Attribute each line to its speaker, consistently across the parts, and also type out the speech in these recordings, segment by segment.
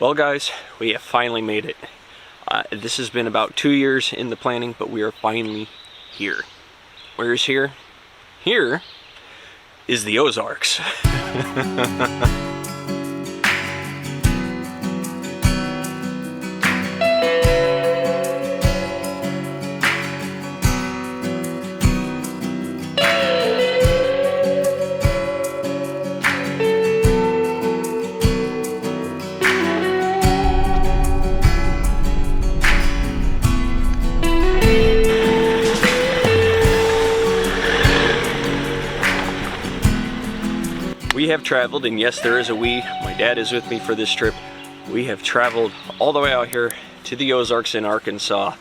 Speaker 1: Well guys, we have finally made it. This has been about 2 years in the planning, but we are finally here. Where is here? Here is the Ozarks. We have traveled, and yes, there is a we. My dad is with me for this trip. We have traveled all the way out here to the Ozarks in Arkansas.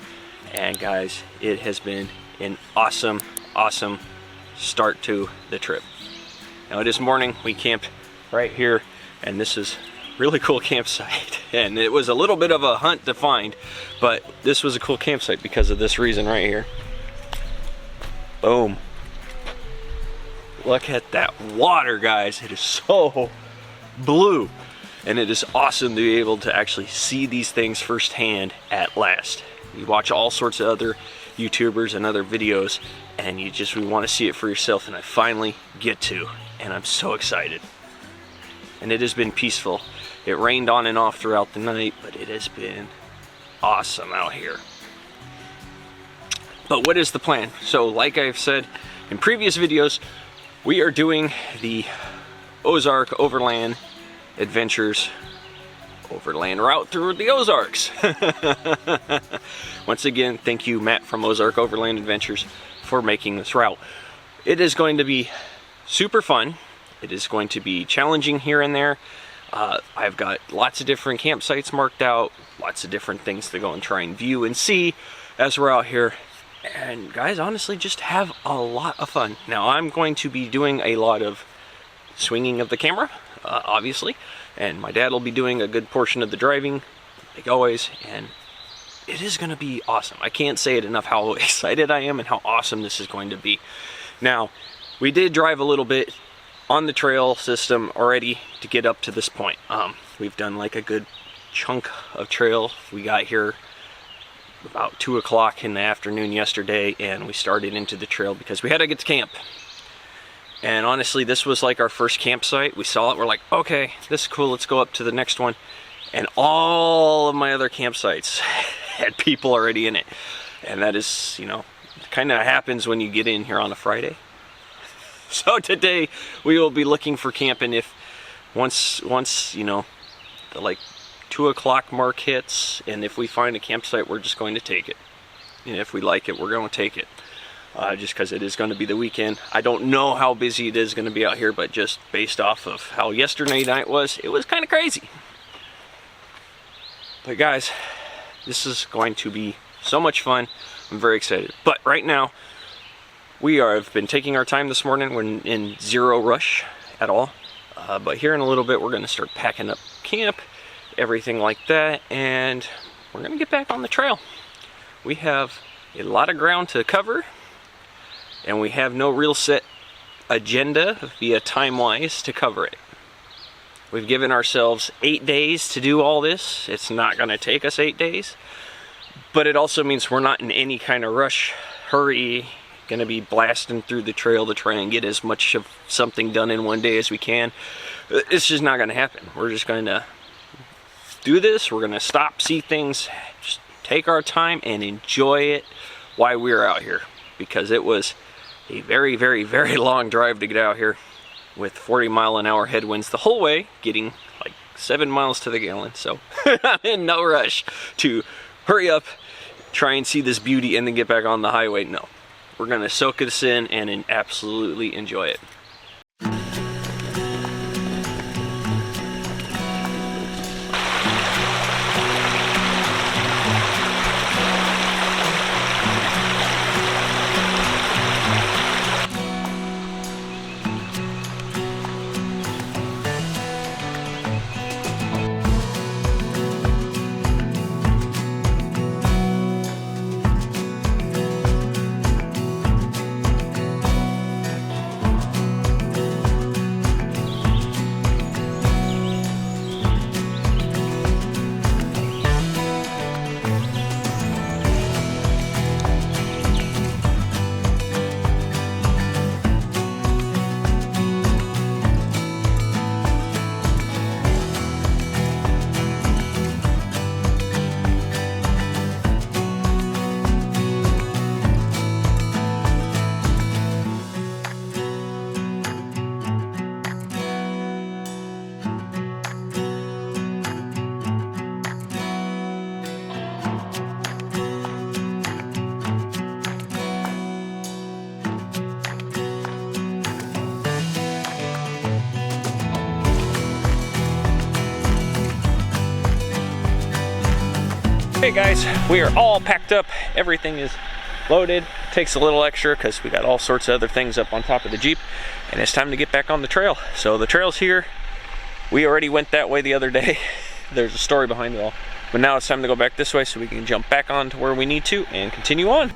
Speaker 1: And guys, it has been an awesome start to the trip. Now this morning we camped right here, and this is a really cool campsite. And it was a little bit of a hunt to find, but this was a cool campsite because of this reason right here. Boom. Look at that water, guys. It is so blue, and it is awesome to be able to actually see these things firsthand at last. You watch all sorts of other YouTubers and other videos, and we want to see it for yourself, and I finally get to, and I'm so excited. And it has been peaceful. It rained on and off throughout the night, but it has been awesome out here. But what is the plan? So like I've said in previous videos, we are doing the Ozark Overland Adventures Overland route through the Ozarks. Once again, thank you, Matt from Ozark Overland Adventures, for making this route. It is going to be super fun. It is going to be challenging here and there. I've got lots of different campsites marked out, lots of different things to go and try and view and see as we're out here. And guys, honestly, just have a lot of fun. Now, I'm going to be doing a lot of swinging of the camera, obviously, and my dad will be doing a good portion of the driving, like always, and it is going to be awesome. I can't say it enough how excited I am and how awesome this is going to be. Now, we did drive a little bit on the trail system already to get up to this point. We've done like a good chunk of trail. We got here about 2 o'clock in the afternoon yesterday, and we started into the trail because we had to get to camp. And honestly, this was like our first campsite. We saw it, we're like, okay, this is cool, let's go up to the next one. And all of my other campsites had people already in it. And that is, you know, kind of happens when you get in here on a Friday. So today we will be looking for camping. If once you know, the like 2 o'clock mark hits, and if we find a campsite, we're just going to take it. And if we like it, we're going to take it. Just because it is going to be the weekend. I don't know how busy it is going to be out here, but just based off of how yesterday night was, it was kind of crazy. But guys, this is going to be so much fun. I'm very excited. But right now, have been taking our time this morning. We're in zero rush at all. But here in a little bit, we're going to start packing up camp, everything like that, and we're gonna get back on the trail. We have a lot of ground to cover, and we have no real set agenda via time-wise to cover it. We've given ourselves 8 days to do all this. It's not gonna take us 8 days, but it also means we're not in any kind of rush, hurry, gonna be blasting through the trail to try and get as much of something done in one day as we can. It's just not gonna happen. We're just gonna do this. We're gonna stop, see things, just take our time and enjoy it while we're out here, because it was a very long drive to get out here with 40-mile-an-hour headwinds the whole way, getting like 7 miles to the gallon. So I'm in no rush to hurry up, try and see this beauty, and then get back on the highway. No, we're gonna soak this in and absolutely enjoy it. Hey guys, we are all packed up. Everything is loaded. Takes a little extra because we got all sorts of other things up on top of the Jeep, and it's time to get back on the trail. So the trail's here. We already went that way the other day. There's a story behind it all. But now it's time to go back this way so we can jump back on to where we need to and continue on.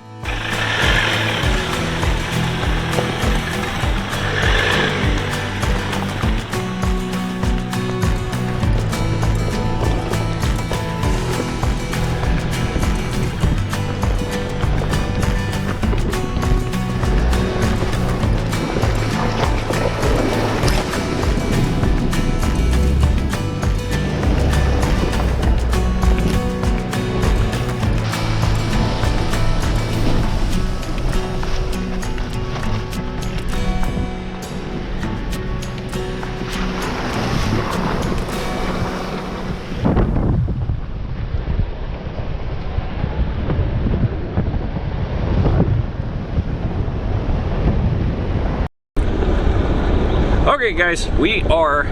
Speaker 1: Okay guys, we are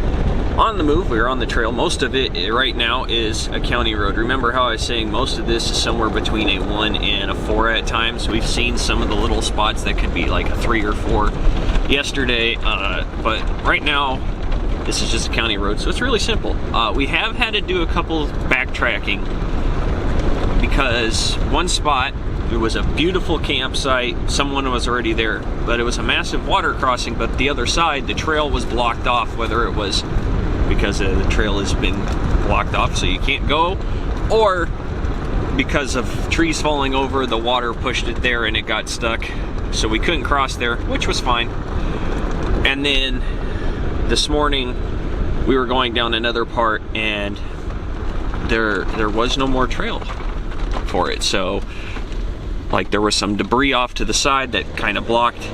Speaker 1: on the move. We're on the trail. Most of it right now is a county road. Remember how I was saying most of this is somewhere between a 1 and a 4 at times. We've seen some of the little spots that could be like a 3 or 4 yesterday, but right now this is just a county road, so it's really simple. We have had to do a couple backtracking because one spot, it was a beautiful campsite, someone was already there, but it was a massive water crossing, but the other side, the trail was blocked off, whether it was because the trail has been blocked off so you can't go, or because of trees falling over, the water pushed it there and it got stuck, so we couldn't cross there, which was fine. And then this morning, we were going down another part and there was no more trail for it, so like there was some debris off to the side that kind of blocked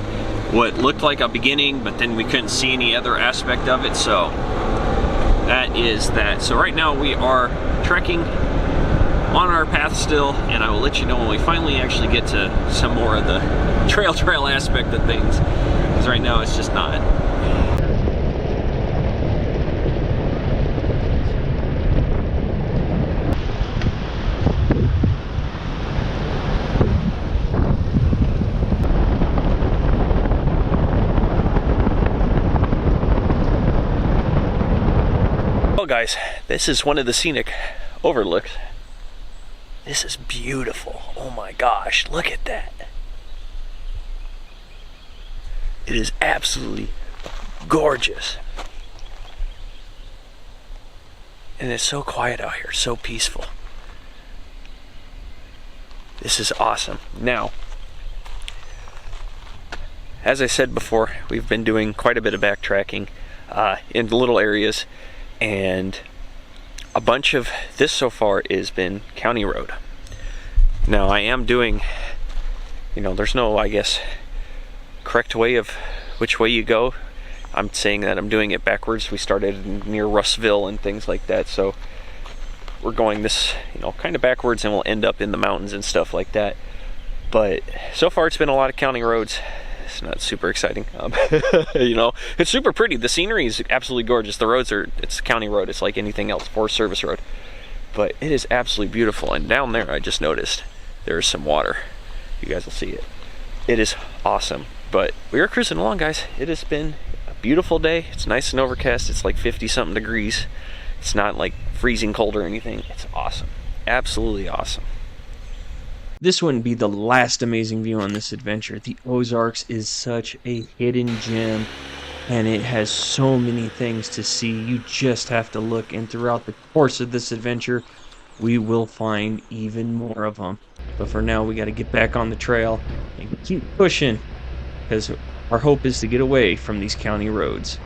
Speaker 1: what looked like a beginning, but then we couldn't see any other aspect of it, so that is that. So right now we are trekking on our path still, and I will let you know when we finally actually get to some more of the trail aspect of things, because right now it's just not. Guys, this is one of the scenic overlooks. This is beautiful. Oh my gosh, look at that. It is absolutely gorgeous. And it's so quiet out here, so peaceful. This is awesome. Now, as I said before, we've been doing quite a bit of backtracking in little areas. And a bunch of this so far has been county road. Now I am doing, you know, there's no, I guess, correct way of which way you go. I'm saying that I'm doing it backwards. We started near Russville and things like that, so we're going this, you know, kind of backwards, and we'll end up in the mountains and stuff like that. But so far it's been a lot of county roads. It's not super exciting. You know, it's super pretty. The scenery is absolutely gorgeous. The roads are, it's a county road. It's like anything else, Forest Service road. But it is absolutely beautiful. And down there, I just noticed there's some water. You guys will see it. It is awesome. But we are cruising along, guys. It has been a beautiful day. It's nice and overcast. It's like 50-something degrees. It's not like freezing cold or anything. It's awesome. Absolutely awesome. This wouldn't be the last amazing view on this adventure. The Ozarks is such a hidden gem, and it has so many things to see. You just have to look, and throughout the course of this adventure, we will find even more of them. But for now, we got to get back on the trail and keep pushing, because our hope is to get away from these county roads.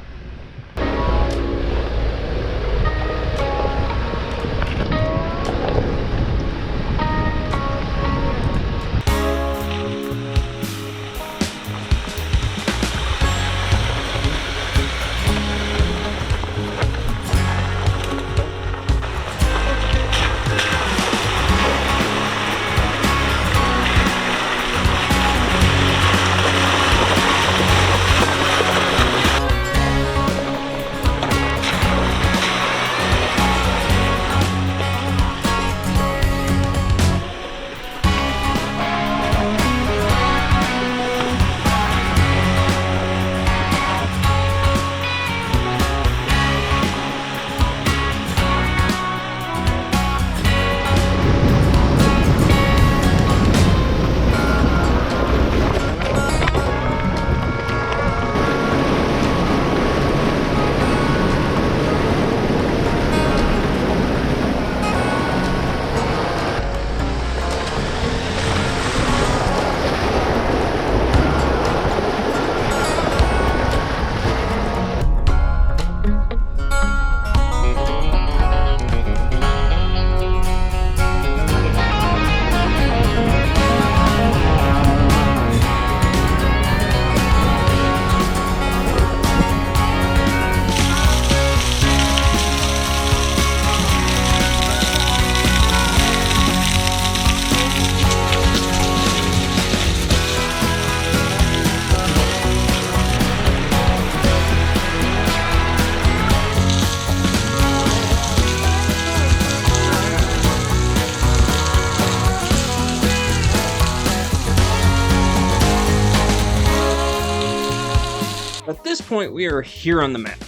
Speaker 1: this point, we are here on the map.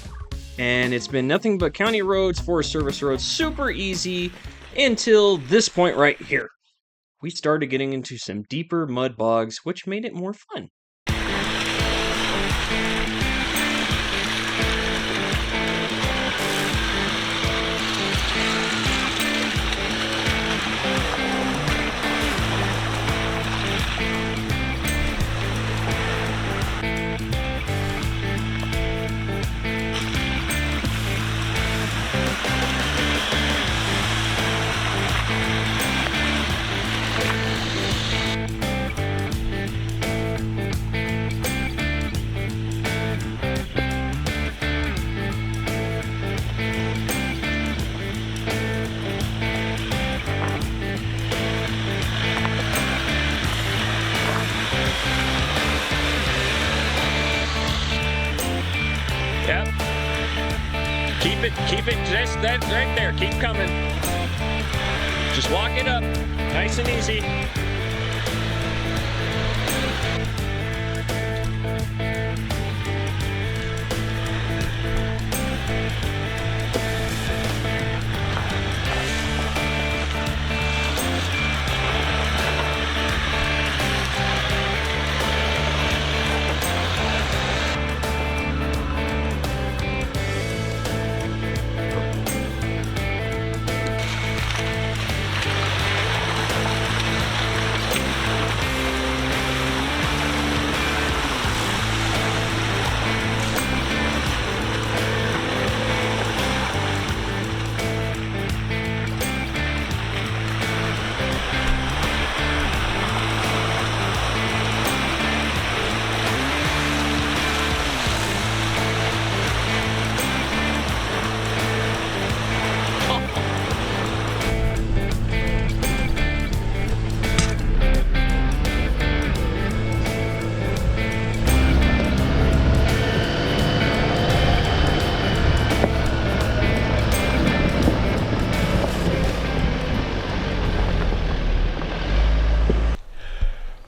Speaker 1: And it's been nothing but county roads, Forest Service roads, super easy until this point right here. We started getting into some deeper mud bogs, which made it more fun. Yep. Keep it just that right there. Keep coming. Just walk it up. Nice and easy.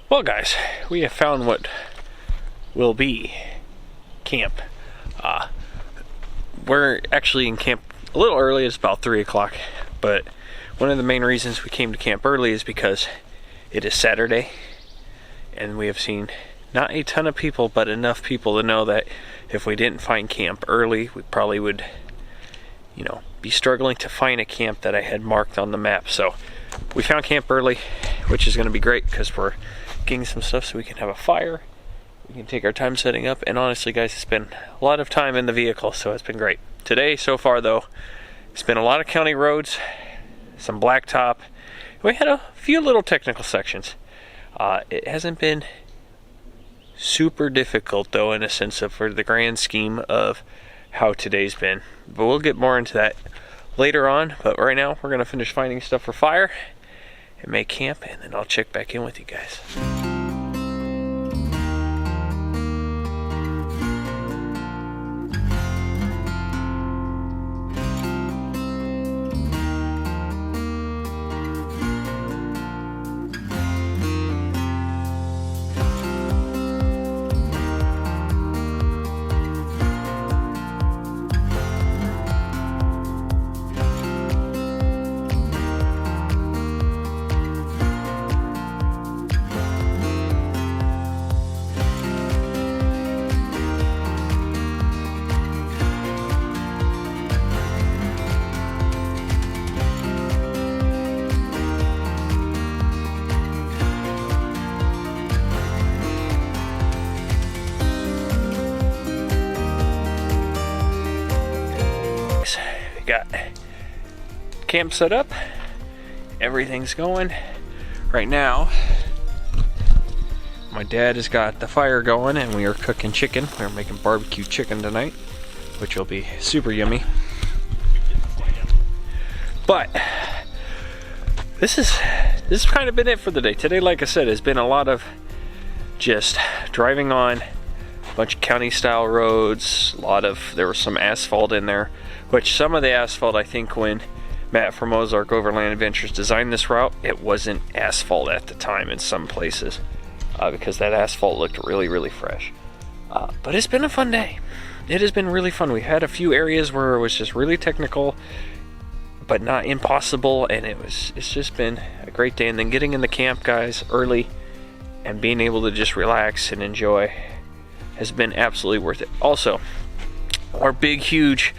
Speaker 1: Well guys, we have found what will be camp. We're actually in camp a little early. It's about 3 o'clock, but one of the main reasons we came to camp early is because it is Saturday and we have seen not a ton of people, but enough people to know that if we didn't find camp early, we probably would, you know, be struggling to find a camp that I had marked on the map. So we found camp early, which is going to be great because we're getting some stuff so we can have a fire. We can take our time setting up, and honestly guys, it's been a lot of time in the vehicle, so it's been great. Today so far though, it's been a lot of county roads, some blacktop. We had a few little technical sections. It hasn't been super difficult though, in a sense of for the grand scheme of how today's been, but we'll get more into that later on. But right now we're gonna finish finding stuff for fire and make camp, and then I'll check back in with you guys. Got camp set up, everything's going. Right now my dad has got the fire going and we are cooking chicken. We're making barbecue chicken tonight, which will be super yummy. But this has kind of been it for the day. Today, like I said, has been a lot of just driving on a bunch of county style roads. There was some asphalt in there, which some of the asphalt, I think when Matt from Ozark Overland Adventures designed this route, it wasn't asphalt at the time in some places, because that asphalt looked really, really fresh. But it's been a fun day. It has been really fun. We've had a few areas where it was just really technical, but not impossible, and it's just been a great day. And then getting in the camp, guys, early and being able to just relax and enjoy has been absolutely worth it. Also, our big, huge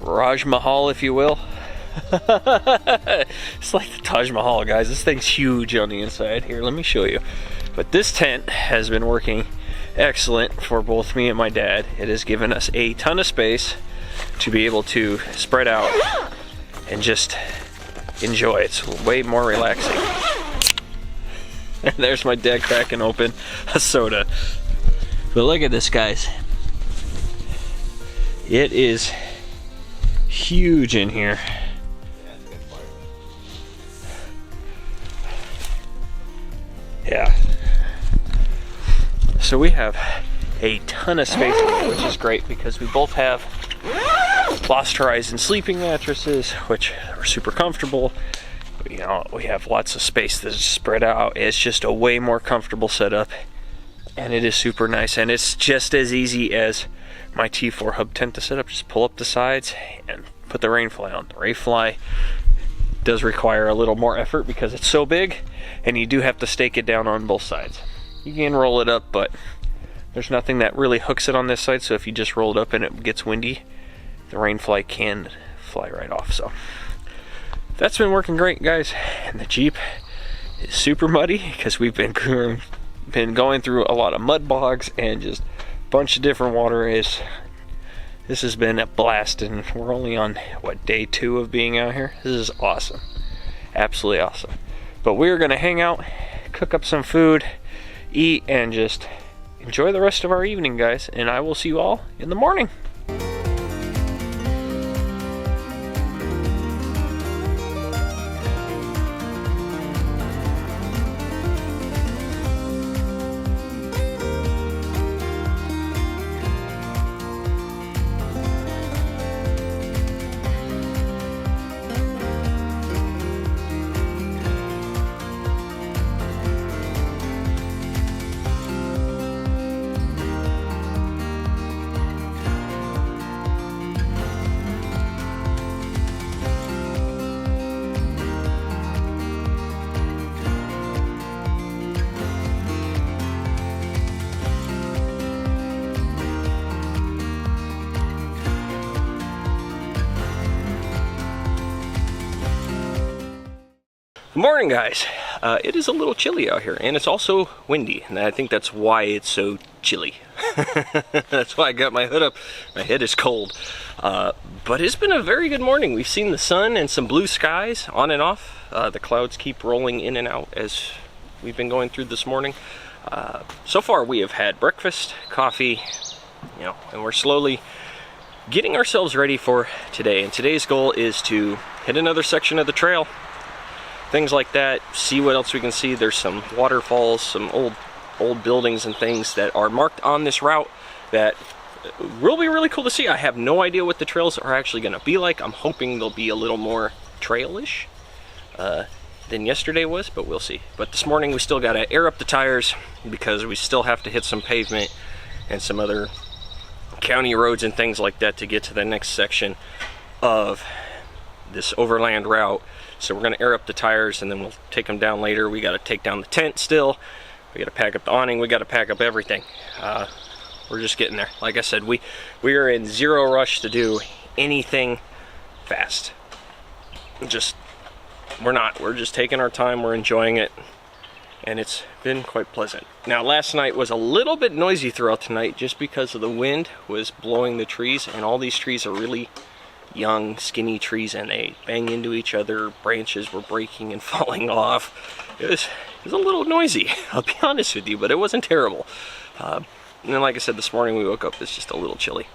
Speaker 1: Raj Mahal, if you will. It's like the Taj Mahal, guys. This thing's huge on the inside. Here, let me show you. But this tent has been working excellent for both me and my dad. It has given us a ton of space to be able to spread out and just enjoy. It's way more relaxing. And there's my dad cracking open a soda. But look at this, guys. It is huge in here. Yeah. So we have a ton of space, which is great because we both have Lost Horizon sleeping mattresses, which are super comfortable. You know, we have lots of space that's spread out. It's just a way more comfortable setup, and it is super nice. And it's just as easy as my T4 hub tent to set up. Just pull up the sides and put the rainfly on. The rainfly does require a little more effort because it's so big, and you do have to stake it down on both sides. You can roll it up, but there's nothing that really hooks it on this side, so if you just roll it up and it gets windy, the rainfly can fly right off. So that's been working great, guys. And the Jeep is super muddy because we've been going through a lot of mud bogs and just a bunch of different water. This has been a blast, and we're only on, what, day 2 of being out here? This is awesome. Absolutely awesome. But we're going to hang out, cook up some food, eat, and just enjoy the rest of our evening, guys. And I will see you all in the morning. Good morning, guys. It is a little chilly out here, and it's also windy, and I think that's why it's so chilly. That's why I got my hood up. My head is cold. But it's been a very good morning. We've seen the sun and some blue skies on and off. The clouds keep rolling in and out as we've been going through this morning. So far we have had breakfast, coffee, and we're slowly getting ourselves ready for today. And today's goal is to hit another section of the trail. Things like that, see what else we can see. There's some waterfalls, some old buildings and things that are marked on this route that will be really cool to see. I have no idea what the trails are actually going to be like. I'm hoping they'll be a little more trail-ish than yesterday was, but we'll see. But this morning we still got to air up the tires because we still have to hit some pavement and some other county roads and things like that to get to the next section of this overland route. So we're going to air up the tires and then we'll take them down later. We got to take down the tent still. We got to pack up the awning. We got to pack up everything. We're just getting there. Like I said, we are in zero rush to do anything fast. We're not. We're just taking our time. We're enjoying it. And it's been quite pleasant. Now, last night was a little bit noisy throughout the night just because of the wind was blowing the trees, and all these trees are really young, skinny trees, and they bang into each other. Branches were breaking and falling off. It was a little noisy, I'll be honest with you, but it wasn't terrible. And then, like I said, this morning we woke up, it's just a little chilly.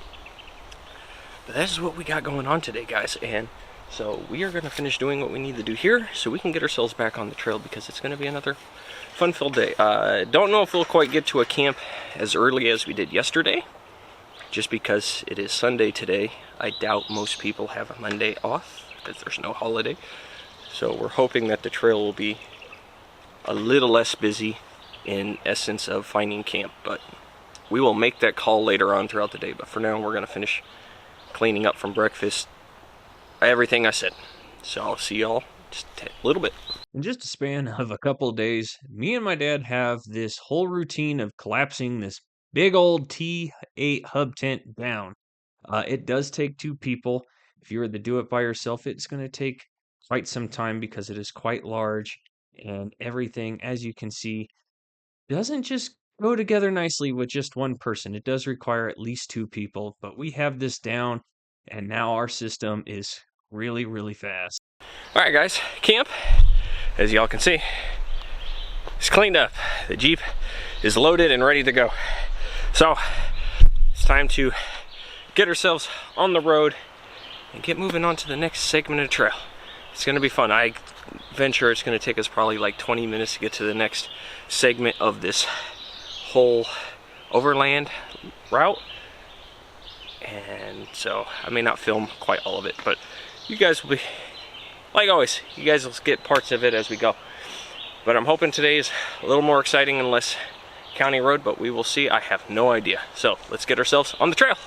Speaker 1: But that is what we got going on today, guys. And so we are going to finish doing what we need to do here so we can get ourselves back on the trail, because it's going to be another fun-filled day. Don't know if we'll quite get to a camp as early as we did yesterday, just because it is Sunday today. I doubt most people have a Monday off because there's no holiday. So we're hoping that the trail will be a little less busy in essence of finding camp, but we will make that call later on throughout the day. But for now, we're gonna finish cleaning up from breakfast, everything I said. So I'll see y'all just a little bit.
Speaker 2: In just a span of a couple of days, me and my dad have this whole routine of collapsing this big old T8 hub tent down. It does take two people. If you were to do it by yourself, it's going to take quite some time because it is quite large, and everything, as you can see, doesn't just go together nicely with just one person. It does require at least two people, but we have this down, and now our system is really, really fast.
Speaker 1: All right, guys, camp, as y'all can see, it's cleaned up. The Jeep is loaded and ready to go. So it's time to get ourselves on the road and get moving on to the next segment of the trail. It's gonna be fun. I venture it's gonna take us probably like 20 minutes to get to the next segment of this whole overland route. And so I may not film quite all of it, but you guys will be, like always, you guys will get parts of it as we go. But I'm hoping today is a little more exciting and less county road, but we will see. I have no idea. So let's get ourselves on the trail.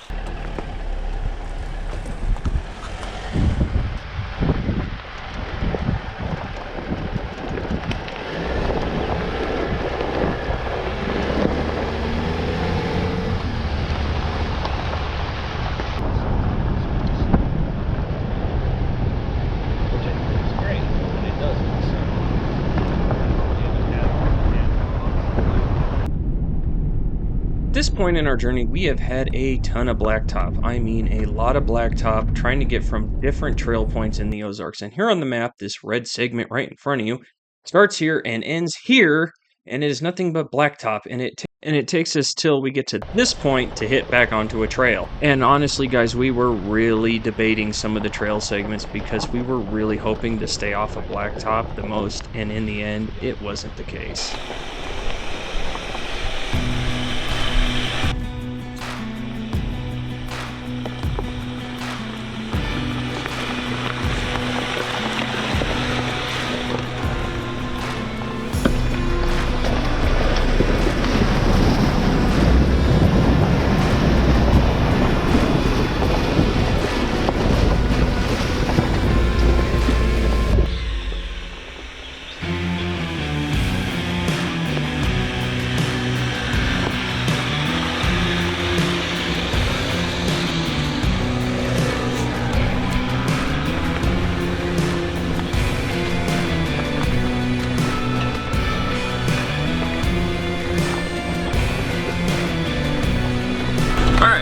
Speaker 2: At this point in our journey, we have had a ton of blacktop. I mean, a lot of blacktop trying to get from different trail points in the Ozarks. And here on the map, this red segment right in front of you starts here and ends here, and it is nothing but blacktop. And it takes us till we get to this point to hit back onto a trail. And honestly, guys, we were really debating some of the trail segments because we were really hoping to stay off of blacktop the most. And in the end, it wasn't the case.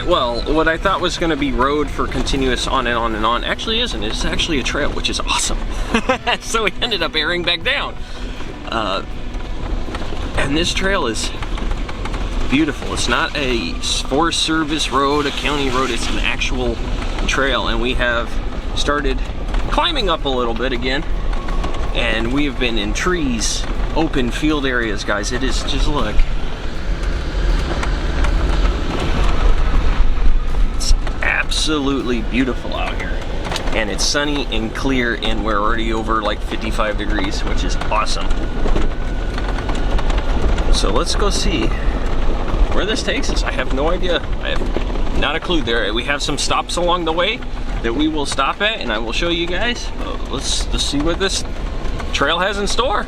Speaker 1: Well, what I thought was going to be road for continuous on and on and on actually isn't. It's actually a trail, which is awesome. So we ended up airing back down. And this trail is beautiful. It's not a Forest Service road, a county road. It's an actual trail. And we have started climbing up a little bit again. And we have been in trees, open field areas, guys. It is just, look. Absolutely beautiful out here, and it's sunny and clear, and we're already over like 55 degrees, which is awesome. So let's go see where this takes us. I have no idea. I have not a clue. There we have some stops along the way that we will stop at, and I will show you guys. Let's see what this trail has in store.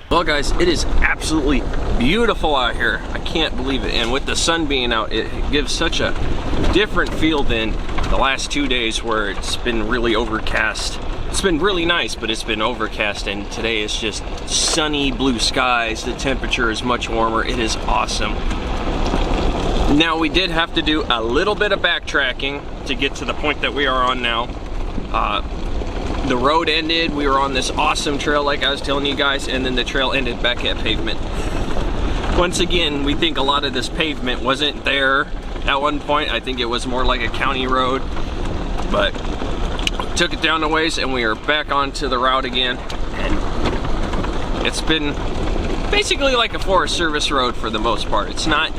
Speaker 1: Well guys, it is absolutely beautiful out here. I can't believe it. And with the sun being out, it gives such a different feel than the last 2 days where it's been really overcast. It's been really nice, but it's been overcast, and today is just sunny blue skies. The temperature is much warmer. It is awesome. Now we did have to do a little bit of backtracking to get to the point that we are on now. The road ended, we were on this awesome trail like I was telling you guys, and then the trail ended back at pavement. Once again, we think a lot of this pavement wasn't there at one point. I think it was more like a county road, but took it down a ways and we are back onto the route again. And it's been basically like a Forest Service road for the most part. It's not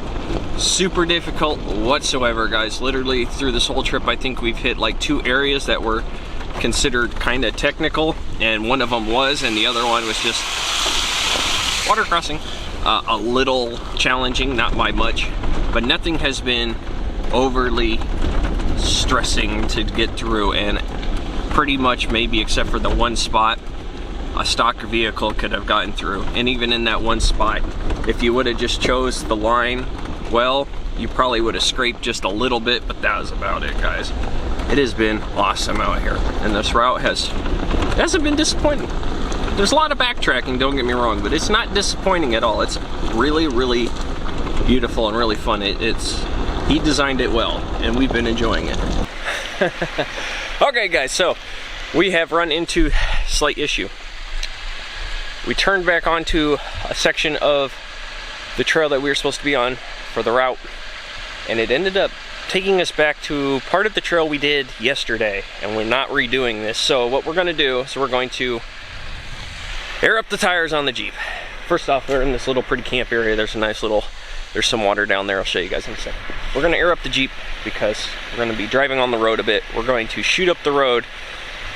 Speaker 1: super difficult whatsoever, guys. Literally through this whole trip, I think we've hit like 2 areas that were considered kind of technical, and one of them was, and the other one was just water crossing. A little challenging, not by much, but nothing has been overly stressing to get through, and pretty much, maybe except for the one spot, a stock vehicle could have gotten through. And even in that one spot, if you would have just chose the line well, you probably would have scraped just a little bit, but that was about it, guys. It has been awesome out here, and this route hasn't been disappointing. There's a lot of backtracking, don't get me wrong, but it's not disappointing at all. It's really, really beautiful and really fun. He designed it well, and we've been enjoying it. Okay, guys, so we have run into a slight issue. We turned back onto a section of the trail that we were supposed to be on for the route, and it ended up taking us back to part of the trail we did yesterday, and we're not redoing this. So what we're going to do is we're going to air up the tires on the Jeep. First off, we're in this little pretty camp area. There's some water down there. I'll show you guys in a second. We're going to air up the Jeep because we're going to be driving on the road a bit. We're going to shoot up the road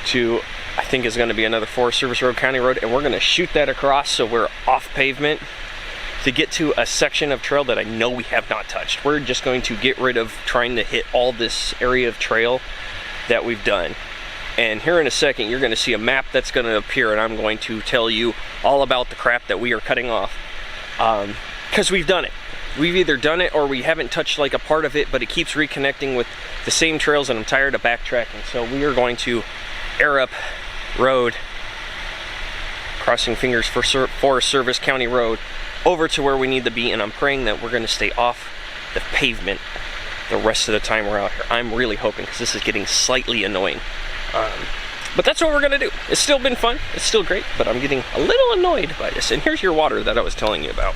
Speaker 1: to, I think is going to be another Forest Service road, county road, and we're going to shoot that across so we're off pavement to get to a section of trail that I know we have not touched. We're just going to get rid of trying to hit all this area of trail that we've done. And here in a second, you're going to see a map that's going to appear, and I'm going to tell you all about the crap that we are cutting off. Because we've done it. We've either done it or we haven't touched like a part of it, but it keeps reconnecting with the same trails, and I'm tired of backtracking. So we are going to air up road, crossing fingers for Forest Service County Road, over to where we need to be, and I'm praying that we're going to stay off the pavement the rest of the time we're out here. I'm really hoping, because this is getting slightly annoying. But that's what we're going to do. It's still been fun. It's still great, but I'm getting a little annoyed by this. And here's your water that I was telling you about.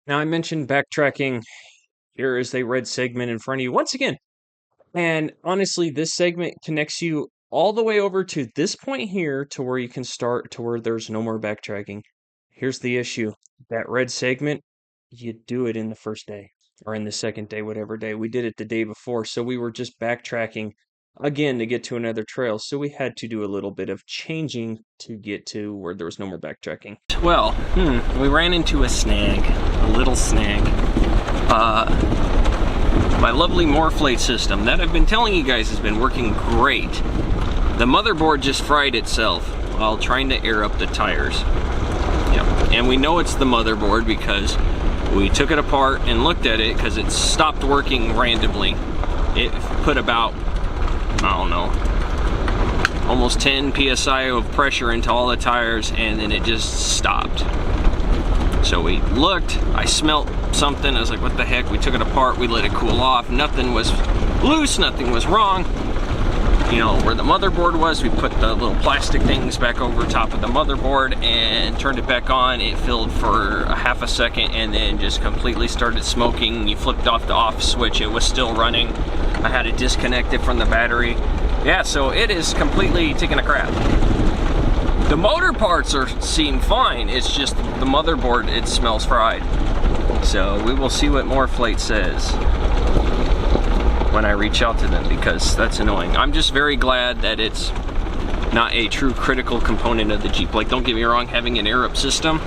Speaker 2: Now, I mentioned backtracking. Here is a red segment in front of you once again. And honestly, this segment connects you all the way over to this point here to where you can start to where there's no more backtracking. Here's the issue. That red segment, you do it in the first day or in the second day, whatever day. We did it the day before, so we were just backtracking again to get to another trail. So we had to do a little bit of changing to get to where there was no more backtracking.
Speaker 1: Well, we ran into a snag, a little snag. My lovely Morphlate system that I've been telling you guys has been working great. The motherboard just fried itself while trying to air up the tires. Yep. And we know it's the motherboard because we took it apart and looked at it because it stopped working randomly. It put about, I don't know, almost 10 psi of pressure into all the tires, and then it just stopped. So we looked, I smelt something, I was like, what the heck? We took it apart, we let it cool off, nothing was loose, nothing was wrong. You know, where the motherboard was, we put the little plastic things back over top of the motherboard and turned it back on. It filled for a half a second and then just completely started smoking. You flipped off the off switch, it was still running. I had to disconnect it from the battery. Yeah, so it is completely taking a crap. The motor parts seem fine, it's just the motherboard, it smells fried. So we will see what Morphlate says when I reach out to them, because that's annoying. I'm just very glad that it's not a true critical component of the Jeep. Like, don't get me wrong, having an air up system,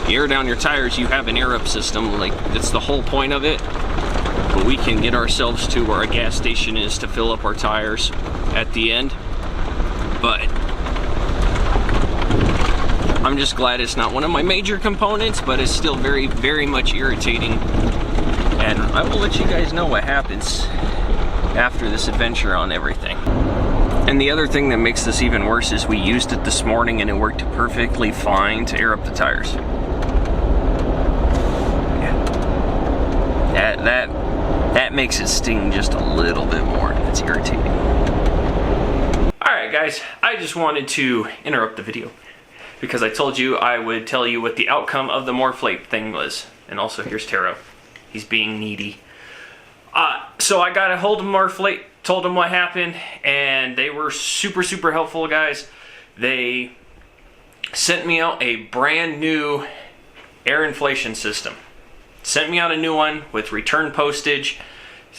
Speaker 1: you air down your tires, you have an air up system, like that's the whole point of it. But we can get ourselves to where a gas station is to fill up our tires at the end. But I'm just glad it's not one of my major components, but it's still very, very much irritating. And I will let you guys know what happens after this adventure on everything. And the other thing that makes this even worse is we used it this morning and it worked perfectly fine to air up the tires. Yeah. That makes it sting just a little bit more. It's irritating. Alright guys, I just wanted to interrupt the video because I told you I would tell you what the outcome of the Morphlate thing was. And also here's Taro. He's being needy. So I got a hold of Morphlate, told them what happened, and they were super, super helpful, guys. They sent me out a brand new air inflation system. Sent me out a new one with return postage,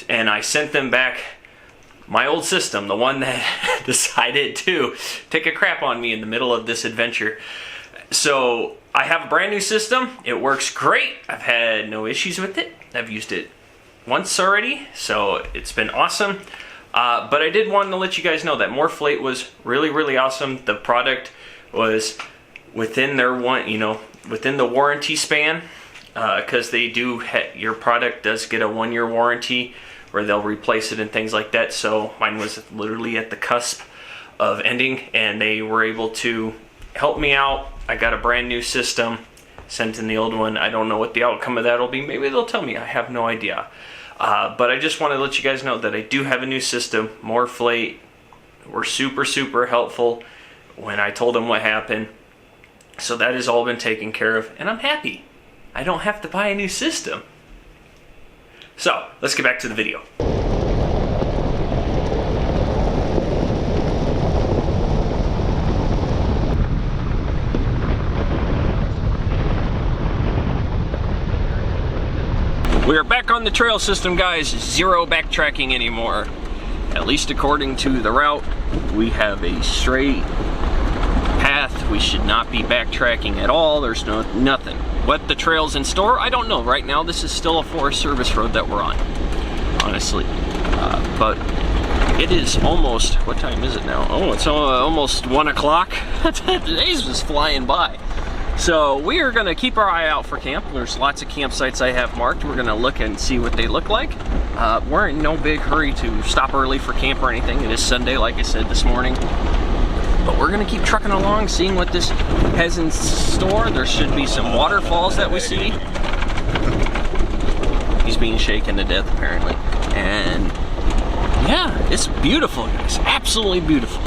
Speaker 1: and I sent them back my old system, the one that decided to take a crap on me in the middle of this adventure. So I have a brand new system. It works great. I've had no issues with it. I've used it once already, so it's been awesome. But I did want to let you guys know that Morphlate was really, really awesome. The product was within their within the warranty span, because they do your product does get a 1-year warranty where they'll replace it and things like that. So mine was literally at the cusp of ending, and they were able to help me out. I got a brand new system, sent in the old one. I don't know what the outcome of that will be. Maybe they'll tell me. I have no idea. But I just want to let you guys know that I do have a new system. Morphlate were super, super helpful when I told them what happened. So that has all been taken care of, and I'm happy. I don't have to buy a new system. So let's get back to the video. We are back on the trail system, guys. Zero backtracking anymore. At least according to the route, we have a straight path. We should not be backtracking at all. There's nothing. What the trail's in store, I don't know. Right now, this is still a Forest Service road that we're on, honestly. But it is almost, what time is it now? Oh, it's almost 1 o'clock. Today's just flying by. So we are gonna keep our eye out for camp. There's lots of campsites I have marked. We're gonna look and see what they look like. We're in no big hurry to stop early for camp or anything. It is Sunday, like I said this morning. But we're gonna keep trucking along, seeing what this has in store. There should be some waterfalls that we see. He's being shaken to death, apparently. And yeah, it's beautiful, guys. Absolutely beautiful.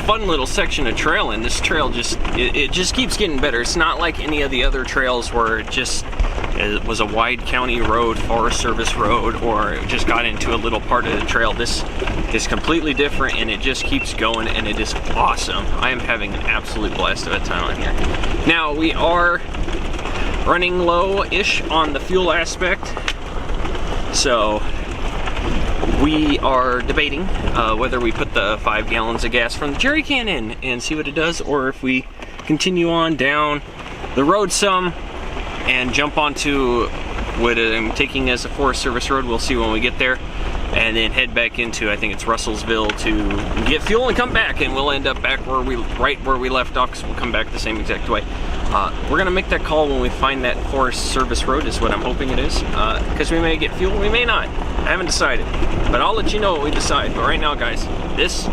Speaker 1: fun little section of trail, and this trail it just keeps getting better. It's not like any of the other trails where it was a wide county road, Forest Service road, or it just got into a little part of the trail. This is completely different, and it just keeps going, and it is awesome. I am having an absolute blast of a time on here. Now, we are running low-ish on the fuel aspect, so we are debating whether we put the 5 gallons of gas from the jerry can in and see what it does, or if we continue on down the road some and jump onto what I'm taking as a Forest Service road. We'll see when we get there, and then head back into, I think it's Russellsville, to get fuel and come back, and we'll end up back right where we left off, because we'll come back the same exact way. We're gonna make that call when we find that Forest Service road, is what I'm hoping it is, because we may get fuel, we may not. I haven't decided, but I'll let you know what we decide. But right now, guys, this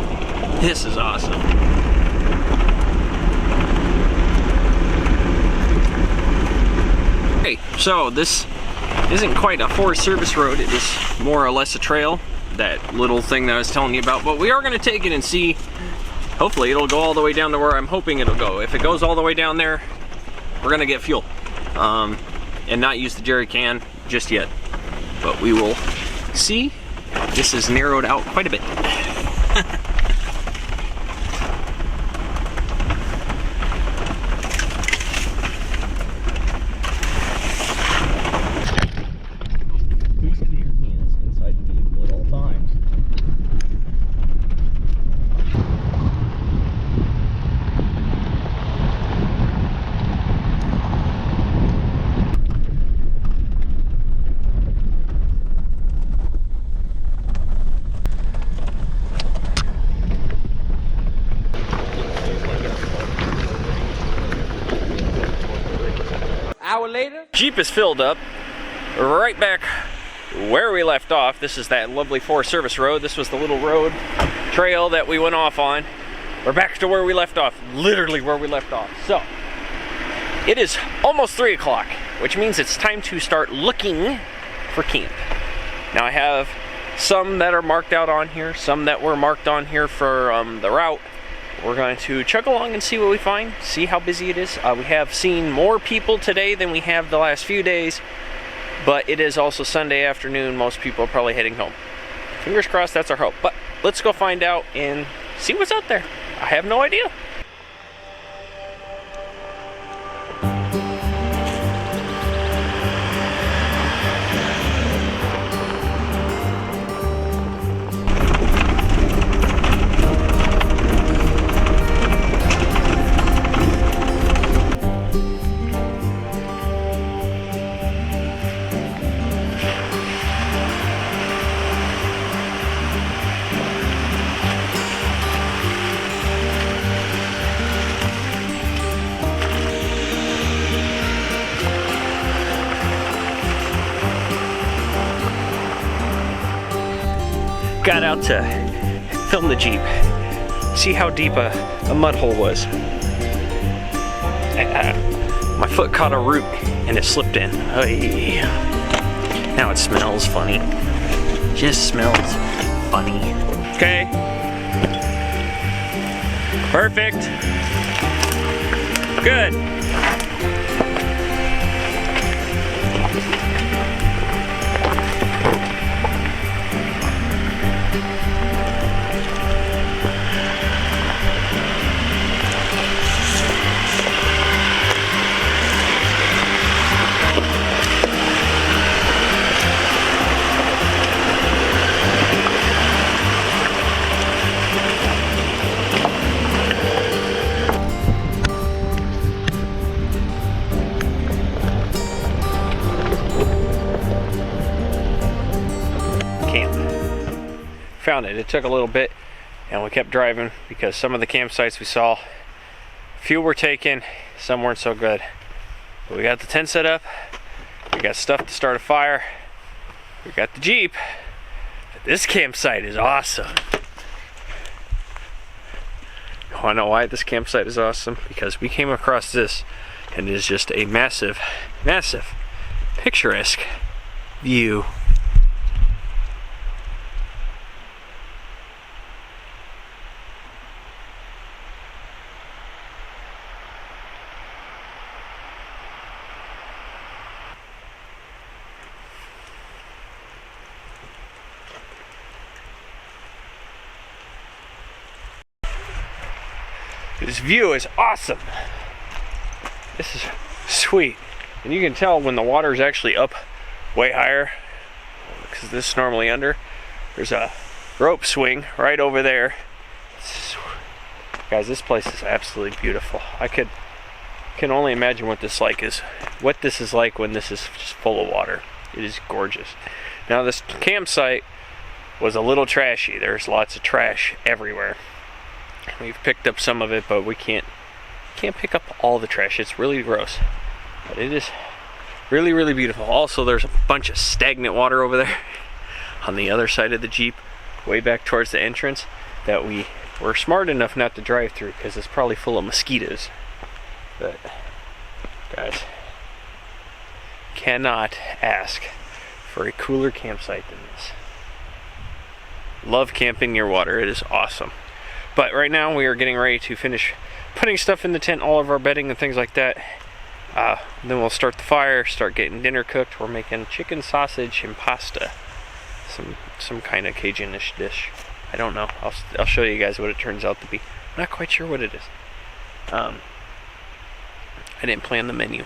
Speaker 1: is awesome. Okay, so this isn't quite a Forest Service road. It is more or less a trail, that little thing that I was telling you about. But we are going to take it and see. Hopefully it'll go all the way down to where I'm hoping it'll go. If it goes all the way down there, we're going to get fuel, and not use the jerry can just yet. But we will see. This is narrowed out quite a bit.
Speaker 3: Hour later,
Speaker 1: Jeep is filled up right back where we left off. This is that lovely Forest Service road. This was the little road trail that we went off on. We're back to where we left off, literally where we left off. So it is almost 3 o'clock, which means it's time to start looking for camp. Now, I have some that are marked out on here, some that were marked on here for the route. We're going to chug along and see what we find, see how busy it is. We have seen more people today than we have the last few days, but it is also Sunday afternoon. Most people are probably heading home. Fingers crossed, that's our hope. But let's go find out and see what's out there. I have no idea. Got out to film the Jeep, see how deep a mud hole was. My foot caught a root and it slipped in. Oy. Now it smells funny. Just smells funny. Okay. Perfect. Good. Found it. It took a little bit, and we kept driving because some of the campsites we saw, a few were taken, some weren't so good. But we got the tent set up, we got stuff to start a fire, we got the Jeep. But this campsite is awesome. You wanna know why this campsite is awesome? Because we came across this, and it is just a massive, massive, picturesque view. This view is awesome. This is sweet. And you can tell when the water is actually up way higher, because this is normally under. There's a rope swing right over there. Guys, this place is absolutely beautiful. I can only imagine what this is like when this is just full of water. It is gorgeous. Now this campsite was a little trashy. There's lots of trash everywhere. We've picked up some of it, but we can't pick up all the trash. It's really gross. But it is really, really beautiful. Also, there's a bunch of stagnant water over there on the other side of the Jeep, way back towards the entrance, that we were smart enough not to drive through because it's probably full of mosquitoes. But guys, cannot ask for a cooler campsite than this. Love camping near water. It is awesome. But right now we are getting ready to finish putting stuff in the tent, all of our bedding and things like that. Then we'll start the fire, start getting dinner cooked. We're making chicken sausage and pasta, some kind of Cajun-ish dish. I don't know. I'll show you guys what it turns out to be. I'm not quite sure what it is. I didn't plan the menu,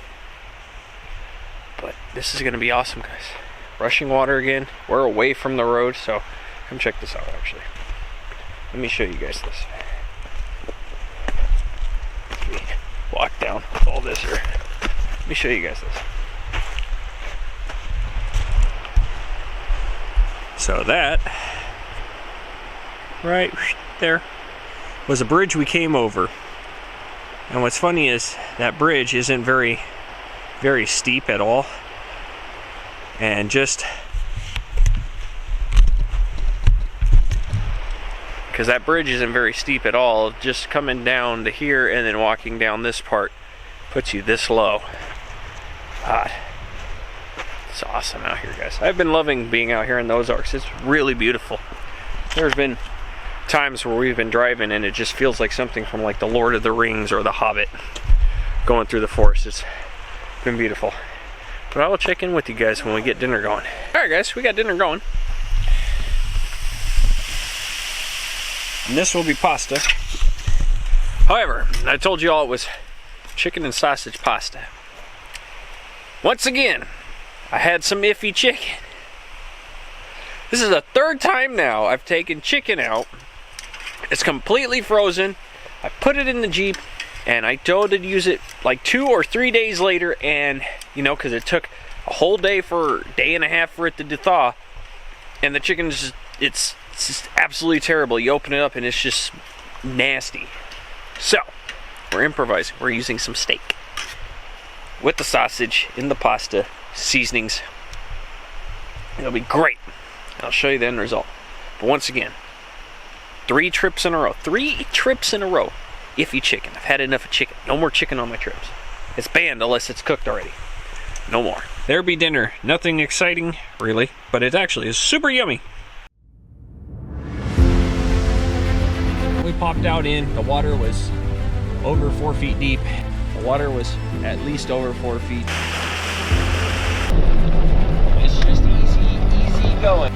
Speaker 1: but this is gonna be awesome, guys. Rushing water again. We're away from the road, so come check this out. Actually, let me show you guys this. We walk down with all this here. Let me show you guys this. So that right there was a bridge we came over. And what's funny is that bridge isn't very steep at all. And just because that bridge isn't very steep at all, just coming down to here and then walking down this part puts you this low. God, it's awesome out here, guys. I've been loving being out here in the Ozarks. It's really beautiful. There's been times where we've been driving and it just feels like something from like the Lord of the Rings or the Hobbit going through the forest. It's been beautiful. But I will check in with you guys when we get dinner going. Alright guys, we got dinner going. And this will be pasta. However, I told you all it was chicken and sausage pasta. Once again, I had some iffy chicken. This is the third time now I've taken chicken out. It's completely frozen. I put it in the Jeep and I told it to use it like 2 or 3 days later, and you know, because it took a whole day and a half for it to thaw, and the chicken is it's just absolutely terrible. You open it up and it's just nasty. So we're improvising. We're using some steak with the sausage in the pasta, seasonings. It'll be great. I'll show you the end result. But once again, 3 trips in a row. 3 trips in a row. Iffy chicken. I've had enough of chicken. No more chicken on my trips. It's banned unless it's cooked already. No more. There be dinner. Nothing exciting, really, but it actually is super yummy. We popped out in. The water was over 4 feet deep. The water was at least over 4 feet. It's just easy going.